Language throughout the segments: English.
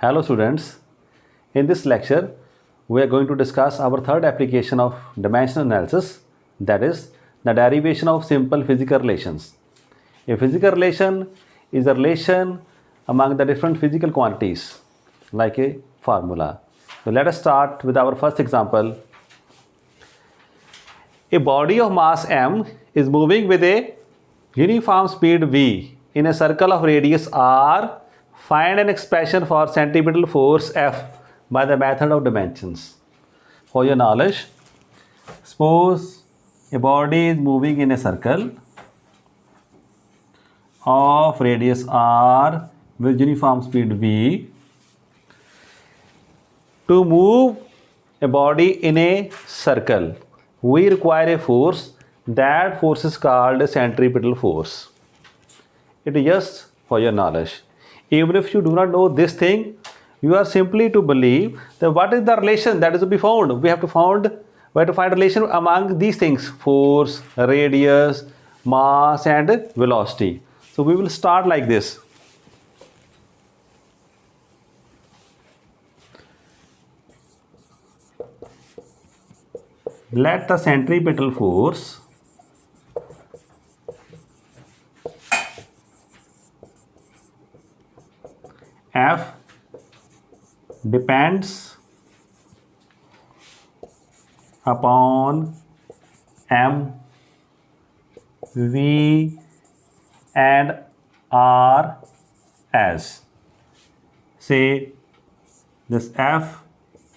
Hello students, in this lecture we are going to discuss our third application of dimensional analysis, that is the derivation of simple physical relations. A physical relation is a relation among the different physical quantities like a formula. So let us start with our first example. A body of mass m is moving with a uniform speed v in a circle of radius r. Find an expression for centripetal force F by the method of dimensions. For your knowledge, suppose a body is moving in a circle of radius r with uniform speed v. To move a body in a circle, we require a force. That force is called a centripetal force. It is just for your knowledge. Even if you do not know this thing, you are simply to believe that what is the relation that is to be found. We have to find relation among these things: force, radius, mass, and velocity. So we will start like this. Let the centripetal force F depends upon M, V, and R as. Say this F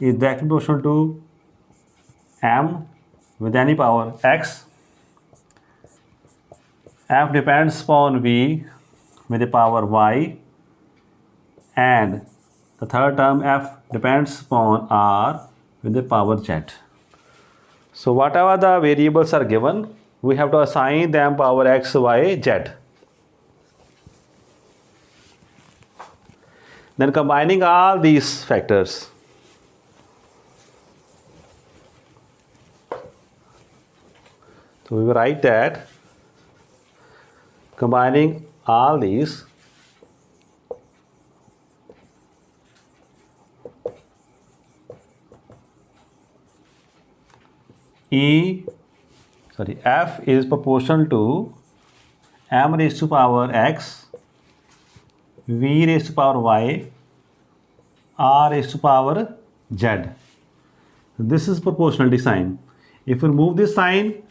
is directly proportional to M with any power x. F depends upon V with the power y, and the third term F depends upon R with the power z. So whatever the variables are given, we have to assign them power x, y, z. Then combining all these factors, so we will write that combining all these, F is proportional to m raised to power x, v raised to power y, r raised to power z. This is proportionality sign. If we remove this sign,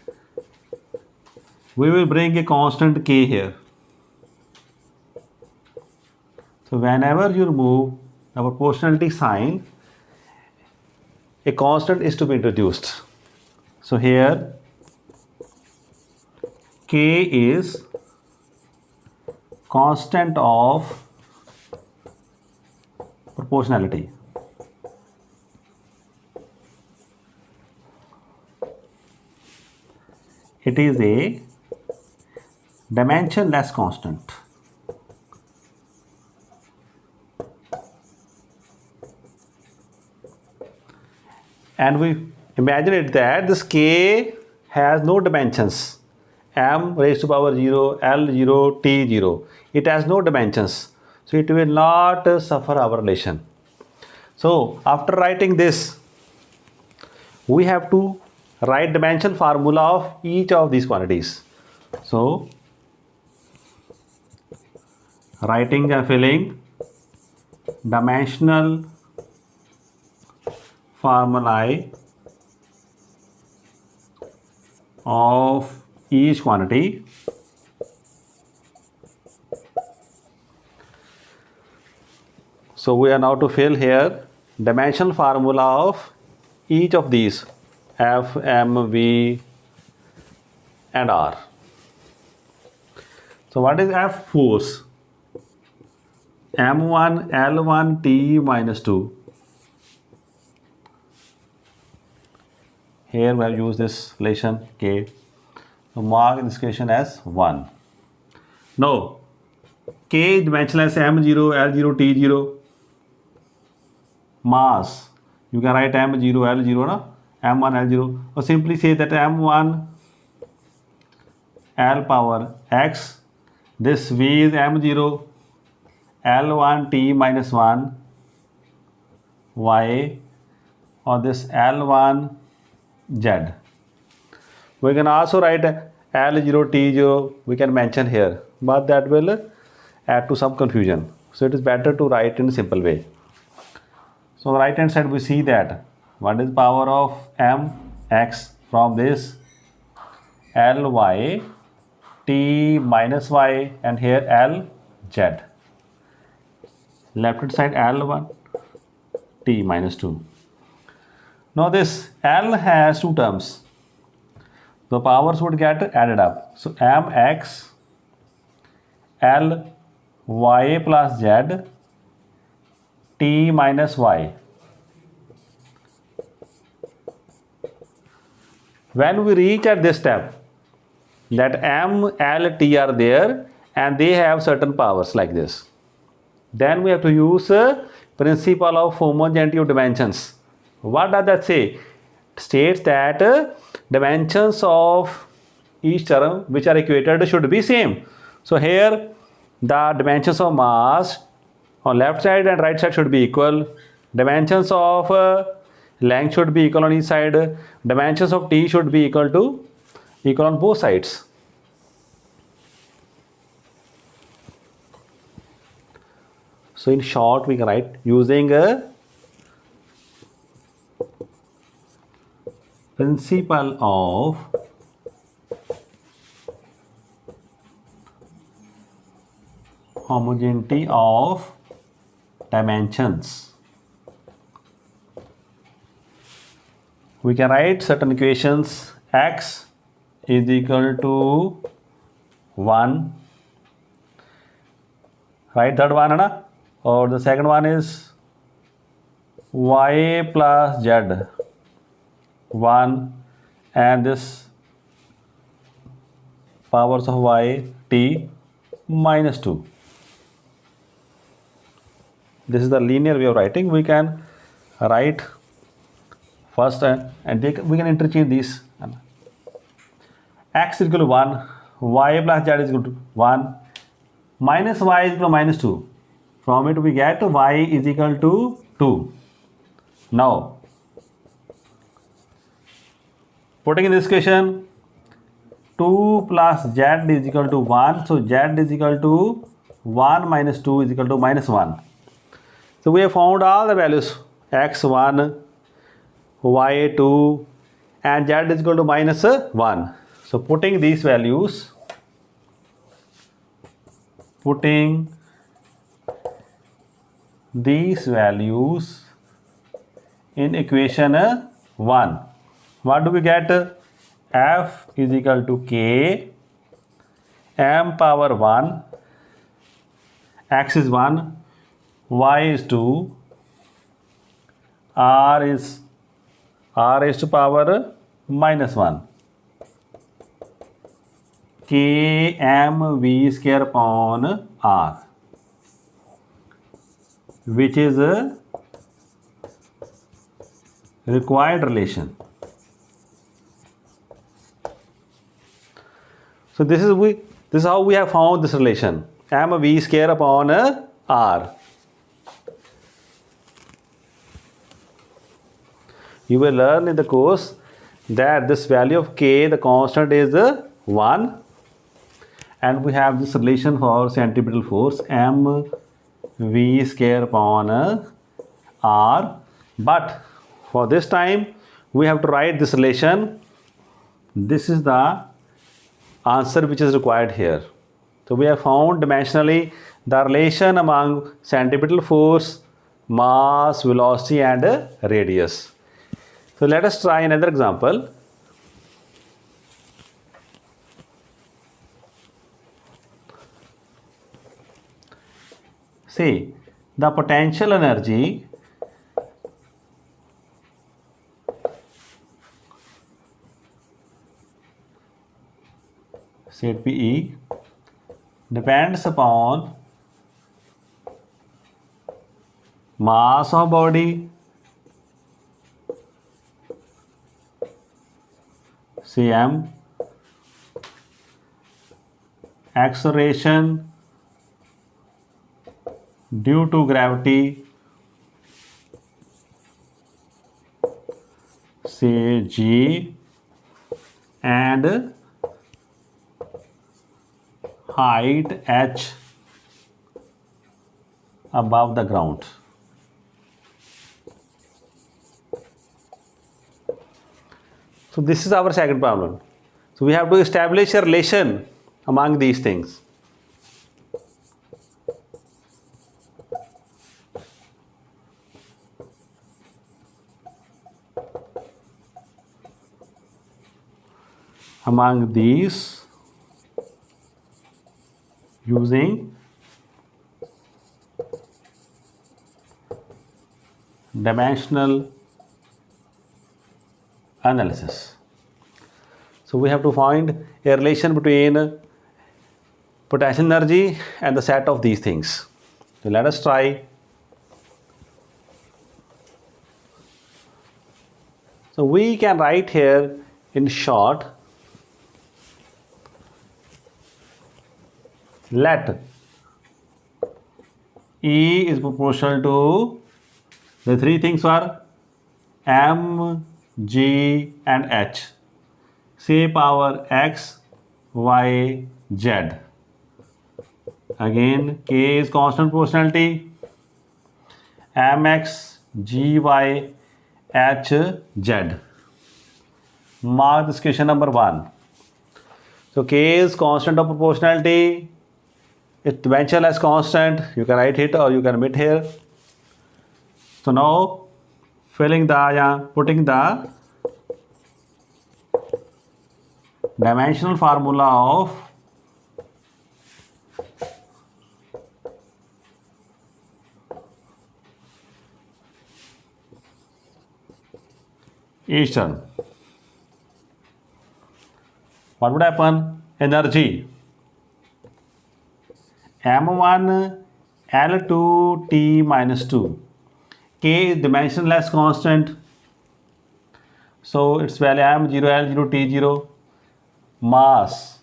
we will bring a constant k here. So whenever you remove the proportionality sign, a constant is to be introduced. So here k is constant of proportionality. It is a dimensionless constant. And we imagine it that this k has no dimensions. M raised to power 0, L 0, T 0. It has no dimensions. So it will not suffer our relation. So after writing this, we have to write dimension formula of each of these quantities. So writing and filling dimensional formulae of each quantity. So we are now to fill here dimensional formula of each of these: F, M, V, and R. So what is F? Force. M1, L1, T minus 2. Here we have used this relation K. So mark this equation as 1. Now K is dimensionless: M0, L0, T0. Mass, you can write M0, L0, no? M1, L0, or simply say that M1 L power x, this V is M0, L1 T minus 1, y or this L1 z. We can also write L0 T0, we can mention here, but that will add to some confusion. So it is better to write in a simple way. So on the right hand side we see that what is power of mx from this Ly t minus y and here Lz. Left hand side L1 t minus 2. Now this L has two terms. The powers would get added up. So mx L y plus z t minus y. When we reach at this step, that m, l, t are there and they have certain powers like this. Then we have to use principle of homogeneity of dimensions. What does that say? It states that dimensions of each term which are equated should be same. So here the dimensions of mass on left side and right side should be equal. Dimensions of length should be equal on each side. Dimensions of t should be equal on both sides. So in short, we can write using a principle of homogeneity of dimensions. We can write certain equations. X is equal to 1. Right, third one, na? Or the second one is y plus z 1 and this powers of y t minus 2. This is the linear way of writing. We can write first and we can interchange these. X is equal to 1, y plus z is equal to 1, minus y is equal to minus 2. From it we get y is equal to 2. Now, putting in this equation, 2 plus z is equal to 1. So z is equal to 1 minus 2 is equal to minus 1. So we have found all the values x1, y2 and z is equal to minus 1. So putting these values, in equation 1, what do we get? F is equal to k, m power 1, x is 1, y is 2, r is to power minus 1, k m v square upon r, which is a required relation. So this is how we have found this relation, m v square upon r. You will learn in the course that this value of k, the constant, is 1 and we have this relation for centripetal force m v square upon r, but for this time we have to write this relation. This is the answer which is required here. So we have found dimensionally the relation among centripetal force, mass, velocity and radius. So let us try another example. See, the potential energy say it be E depends upon mass of body, cm, acceleration due to gravity, say G and height H above the ground. So this is our second problem. So we have to establish a relation among these things. Among these using dimensional analysis. So we have to find a relation between potential energy and the set of these things. So let us try. So we can write here in short, let E is proportional to the three things are M, G and H. Say power X, Y, Z. Again, K is constant proportionality. Mx, Gy, H, Z. Mark this question number 1. So K is constant of proportionality. It's dimensional as constant. You can write it or you can omit here. So now putting the dimensional formula of each term. What would happen? Energy M1 L2 T minus 2. K is dimensionless constant. So its value M0 L0 T0. Mass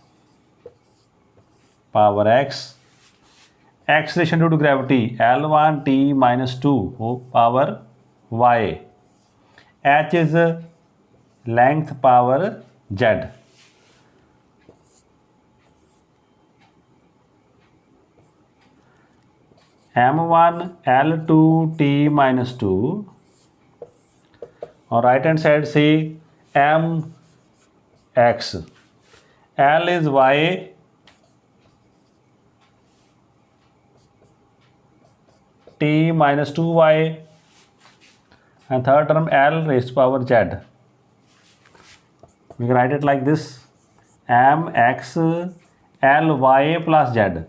power X. Acceleration due to gravity L1 T minus 2 power Y. H is length power Z. M1 L2 T minus 2. On right hand side see M X. L is Y. T minus 2Y. And third term L raised to power Z. We can write it like this. Mx Ly plus Z.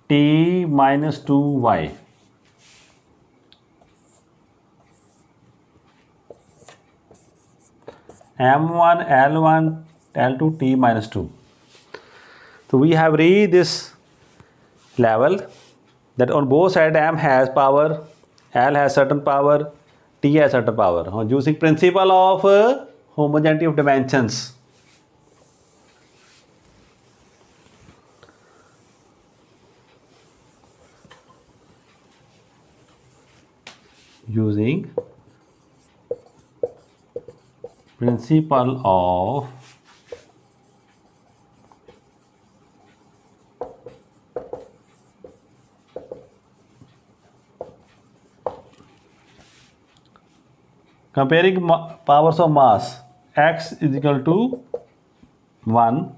T minus 2Y. M1 L1 L2 T minus 2. So we have reached this level that on both sides M has power, L has certain power, T has certain power. Using principle of homogeneity of dimensions. Using principle of comparing powers of mass, X is equal to 1.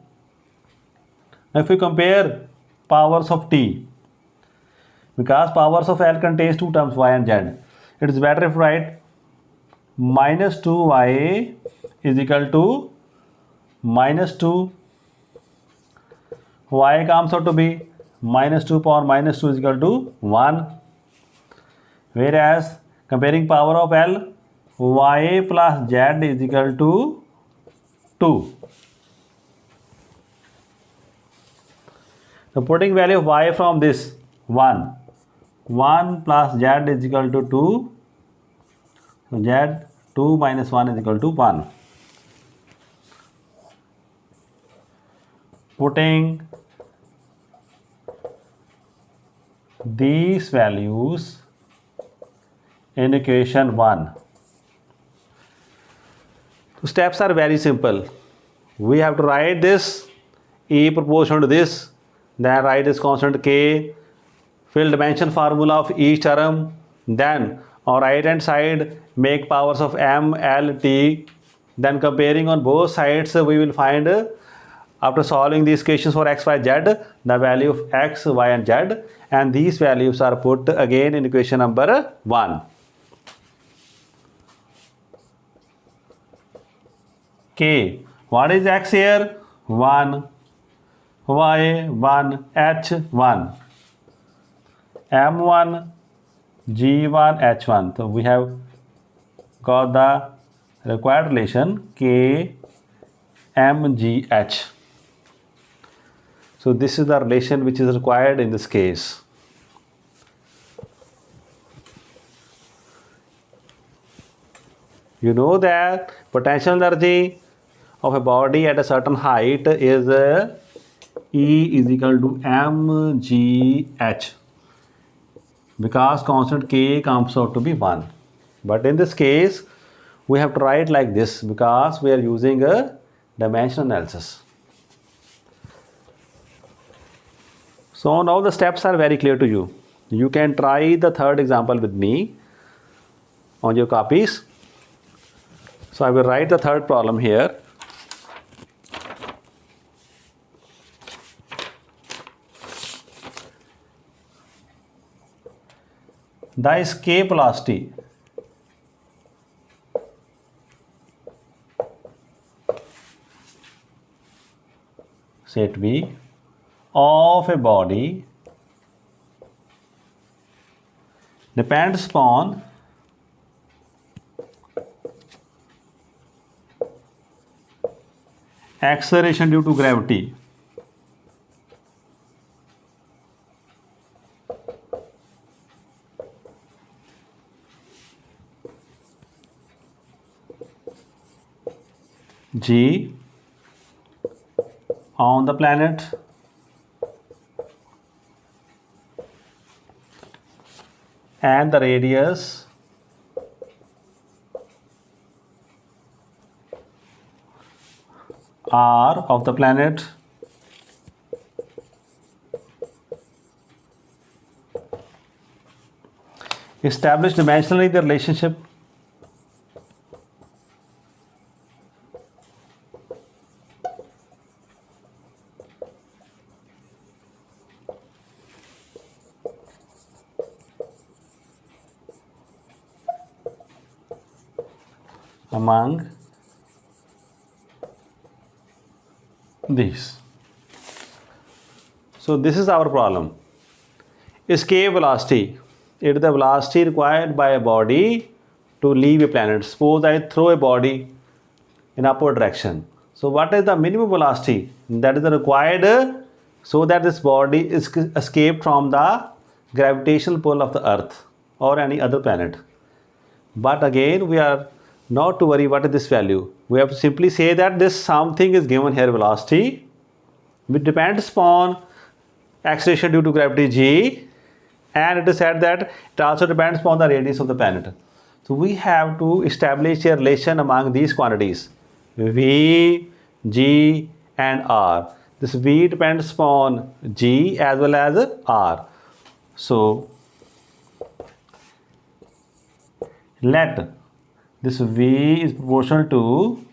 Now if we compare powers of T, because powers of L contains two terms Y and Z, it is better if we write minus 2Y is equal to minus 2. Y comes out to be minus 2 power minus 2 is equal to 1. Whereas comparing power of L, Y plus Z is equal to 2. So putting value of Y from this 1. 1 plus Z is equal to 2. So Z 2 minus 1 is equal to 1. Putting these values in equation 1. The steps are very simple. We have to write this E proportional to this, then write this constant K, fill dimension formula of each term, then on right hand side make powers of M, L, T, then comparing on both sides we will find after solving these equations for x, y, z the value of x, y and z, and these values are put again in equation number 1. K. What is x here? 1. Y 1. H 1. M1. G1. H1. So we have got the required relation K M G H. So this is the relation which is required in this case. You know that potential energy of a body at a certain height is E is equal to mgh, because constant K comes out to be 1. But in this case we have to write like this because we are using a dimension analysis. So now the steps are very clear to you. You can try the third example with me on your copies. So I will write the third problem here. The escape velocity set V of a body depends upon acceleration due to gravity G on the planet and the radius R of the planet establish dimensionally the relationship among these. So this is our problem. Escape velocity. It is the velocity required by a body to leave a planet. Suppose I throw a body in upward direction. So what is the minimum velocity that is required so that this body is escaped from the gravitational pull of the earth or any other planet? But again we are not to worry what is this value. We have to simply say that this something is given here, velocity, which depends upon acceleration due to gravity g, and it is said that it also depends upon the radius of the planet. So we have to establish a relation among these quantities v, g and r. This v depends upon g as well as r. So let this v is proportional to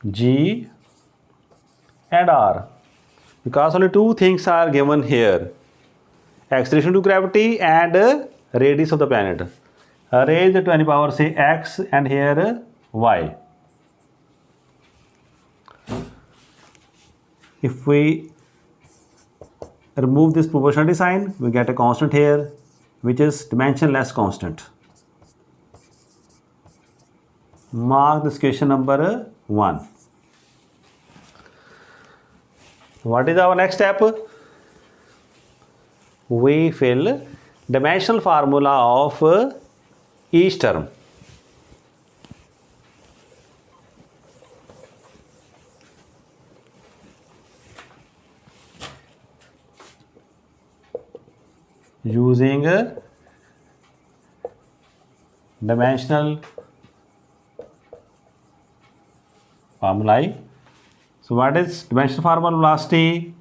g and r, because only two things are given here: acceleration to gravity and radius of the planet. Raise to any power say x and here y. If we remove this proportionality sign, we get a constant here which is dimensionless constant. Mark this question number 1. What is our next step? We fill dimensional formula of each term. Using dimensional formulae. So what is dimensional formula velocity?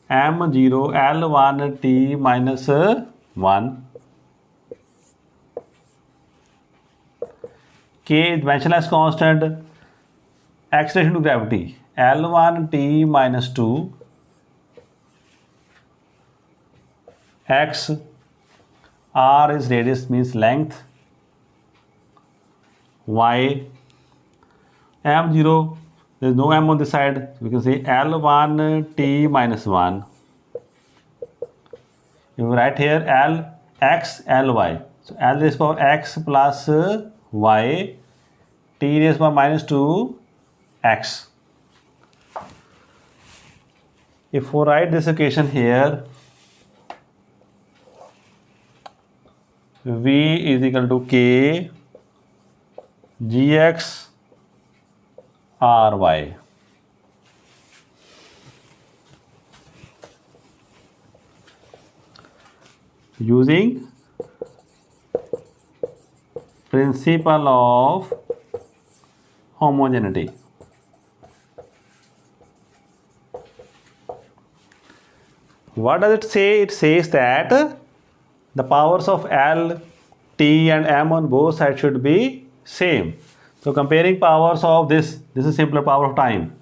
m0 L1 t minus 1. K dimensionless constant. Acceleration to gravity L1 t minus 2 x. R is radius, means length. Y m0, there is no m on this side, so we can say L1 t minus 1. You write here L x Ly, so L raised power x plus y, t raised power minus 2 x. If we write this equation here, V is equal to K Gx Ry. Using principle of homogeneity. What does it say? It says that the powers of L, T and M on both sides should be same. So comparing powers of this is simpler power of time.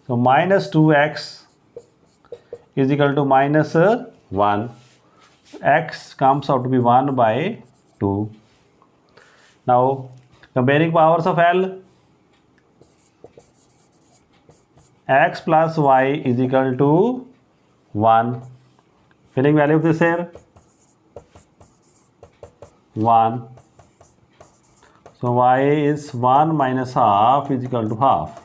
So minus 2x is equal to minus 1. X comes out to be 1 by 2. Now comparing powers of L, x plus y is equal to 1. Filling value of this here 1. So y is 1 minus half is equal to half.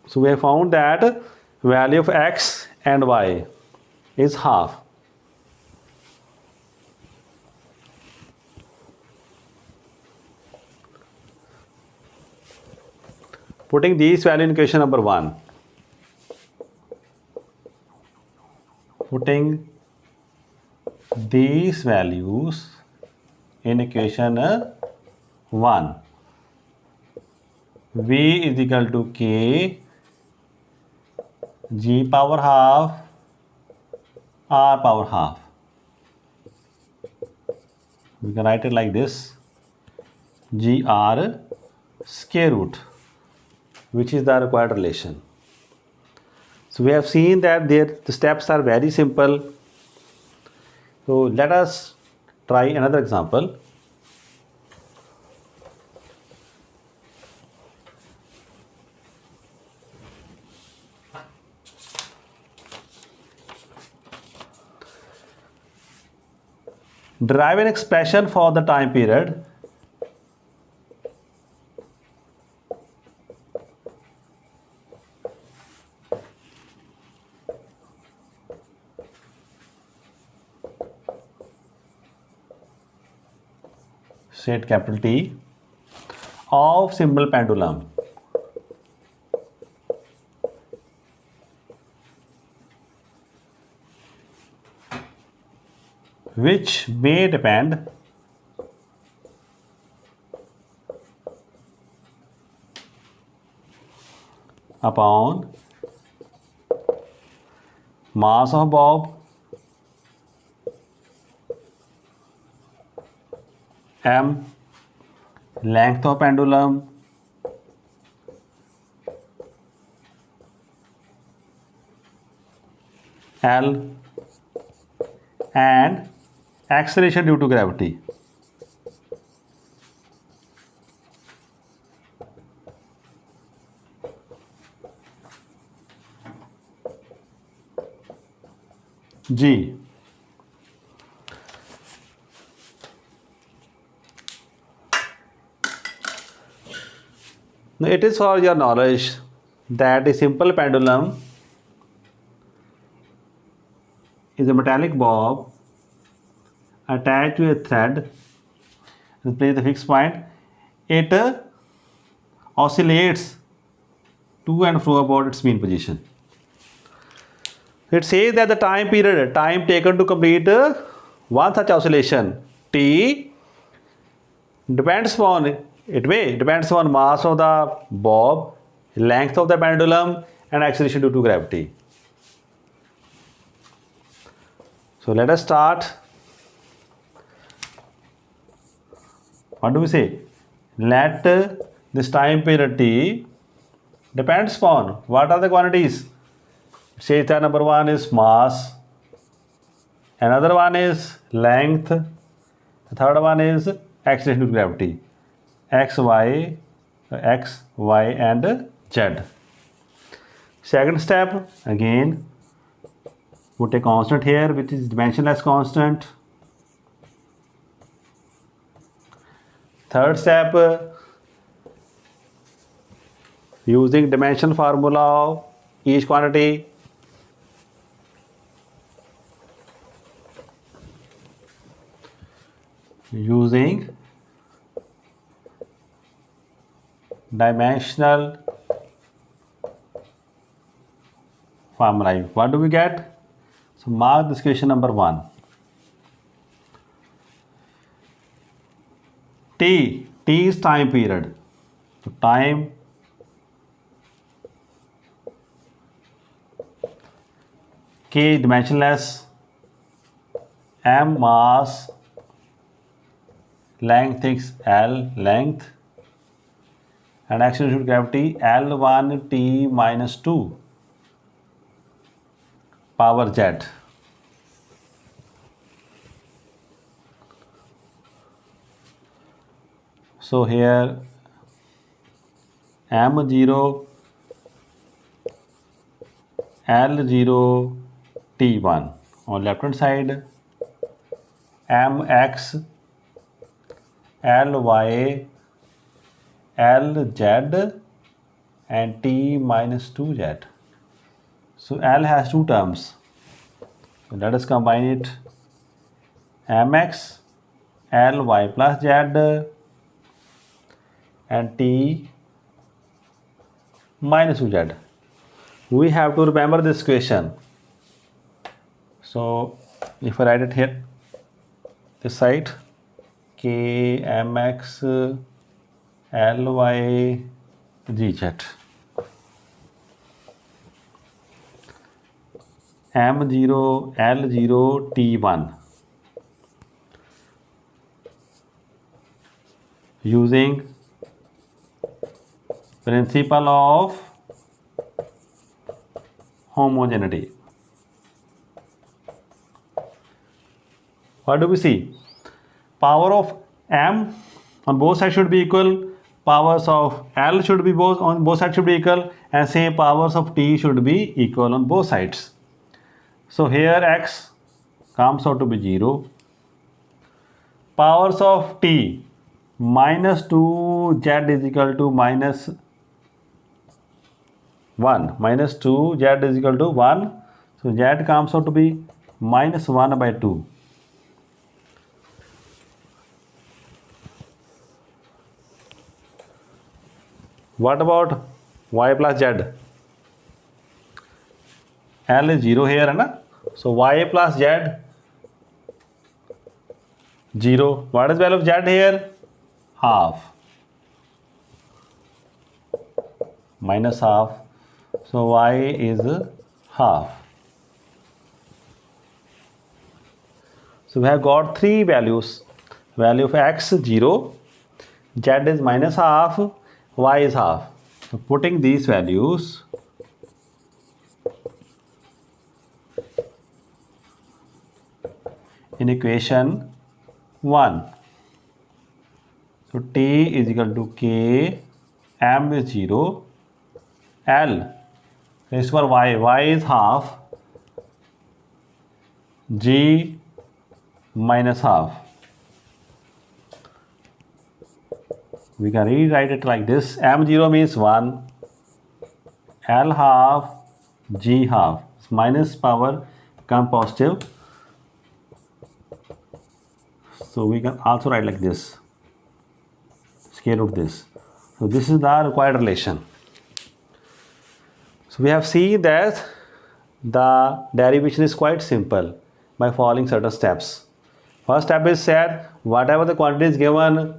So we have found that value of x and y is half. Putting these value in equation number 1. Putting these values in equation 1. V is equal to K G power half R power half. We can write it like this: GR square root, which is the required relation. So we have seen that the steps are very simple. So let us try another example. Derive an expression for the time period set capital T of simple pendulum which may depend upon mass of bob, m, length of pendulum, L, and acceleration due to gravity. G. Now it is for your knowledge that a simple pendulum is a metallic bob attached to a thread and place the fixed point. It oscillates to and fro about its mean position. It says that the time taken to complete one such oscillation, t T depends upon depends on mass of the bob, length of the pendulum, and acceleration due to gravity. So let us start. What do we say? Let this time period T depends upon what are the quantities? Say that number one is mass, another one is length, the third one is acceleration due to gravity. X, Y, and Z. Second step, again, put a constant here which is dimensionless constant. Third step, using dimension formula of each quantity. Using dimensional formula. What do we get? So mark this question number 1. T is time period. So time K dimensionless, M mass, length is L length, and acceleration due to gravity L1 T minus 2 power Z. So here M0 L0 T1 on left hand side, Mx Ly Lz and T minus 2Z. So L has two terms. So let us combine it. Mx Ly plus Z and T minus 2Z. We have to remember this equation. So if I write it here, this side, K Mx Ly Gz. M0 L0 T1. Using principle of homogeneity. What do we see? Power of M on both sides should be equal. Powers of L should be on both sides should be equal, and same powers of T should be equal on both sides. So here X comes out to be 0. Powers of T minus 2 Z is equal to minus 1. Minus 2 Z is equal to 1. So Z comes out to be minus 1 by 2. What about Y plus Z? L is 0 here, na? So Y plus Z 0. What is value of Z here? Half. Minus half. So Y is half. So we have got three values. Value of X 0, Z is minus half, Y is half. So putting these values, in equation 1. So T is equal to K, M is 0, L raised for Y is half, G minus half. We can rewrite it like this. M0 means 1, L half, G half. Minus power become positive. So we can also write like this, square root this. So this is the required relation. So we have seen that the derivation is quite simple by following certain steps. First step is said whatever the quantity is given,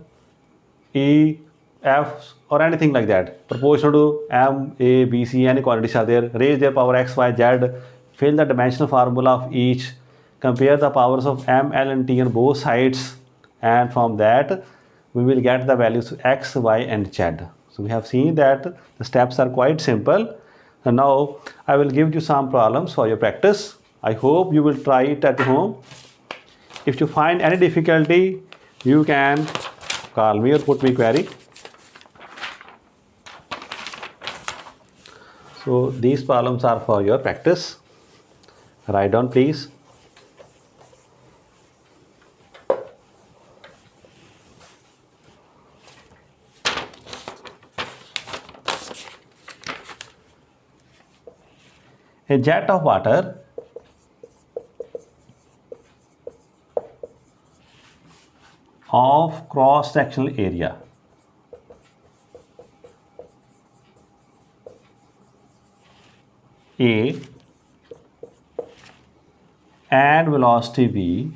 E, F or anything like that, proportional to M, A, B, C, any quantities are there, raise their power X, Y, Z, fill the dimensional formula of each, compare the powers of M, L and T on both sides, and from that we will get the values of X, Y and Z. So we have seen that the steps are quite simple. And now I will give you some problems for your practice. I hope you will try it at home. If you find any difficulty, you can call me or put me query. So these problems are for your practice. Write down please. A jet of water of cross-sectional area A and velocity V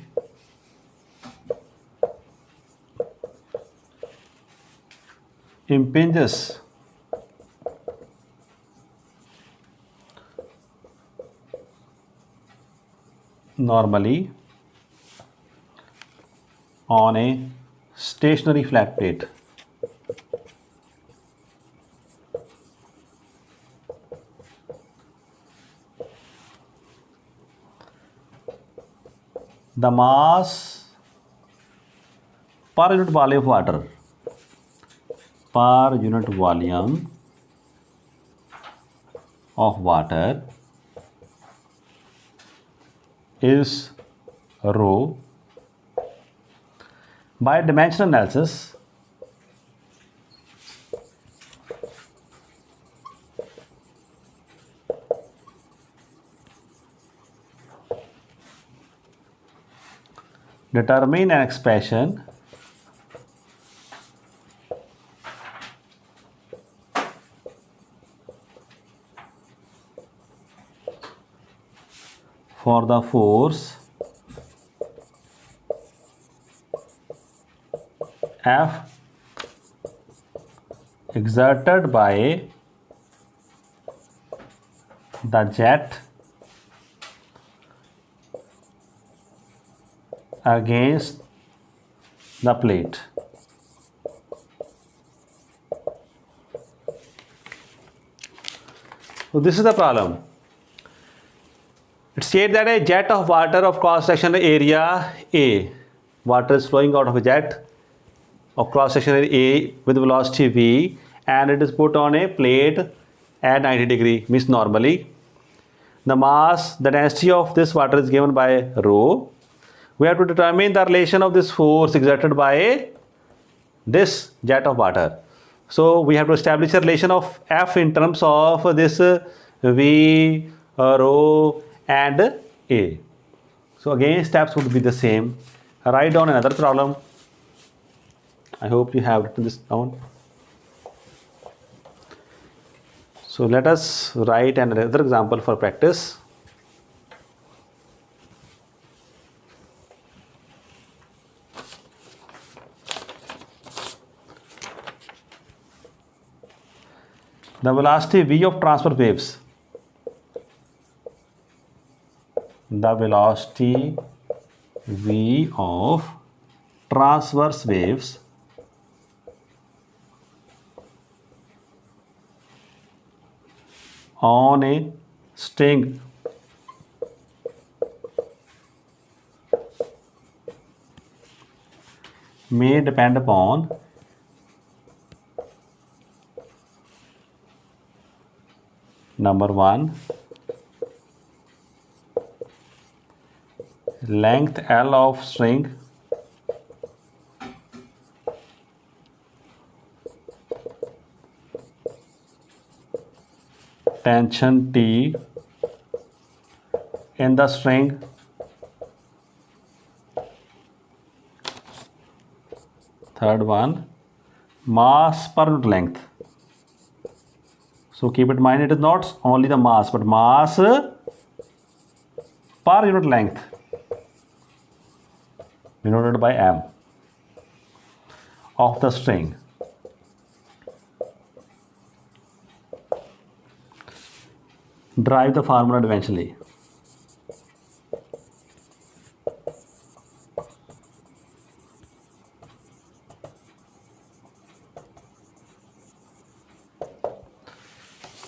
impinges normally on a stationary flat plate. The mass per unit volume of water is rho. By dimensional analysis, determine an expression for the force F exerted by the jet against the plate. So this is the problem. It states that a jet of water of cross-sectional area A, water is flowing out of a jet of cross-sectional A with velocity V, and it is put on a plate at 90 degree, means normally. The mass, the density of this water is given by rho. We have to determine the relation of this force exerted by this jet of water. So we have to establish a relation of F in terms of this V, rho and A. So again steps would be the same. Write down another problem. I hope you have written this down. So let us write another example for practice. The velocity V of transverse waves. The velocity V of transverse waves on a string may depend upon number 1, length L of string, tension T in the string, third one, mass per unit length. So keep in mind, it is not only the mass but mass per unit length. denoted by M of the string. Derive the formula eventually.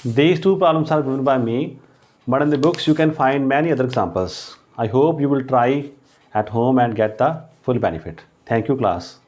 These two problems are given by me, but in the books you can find many other examples. I hope you will try at home and get the full benefit. Thank you, class.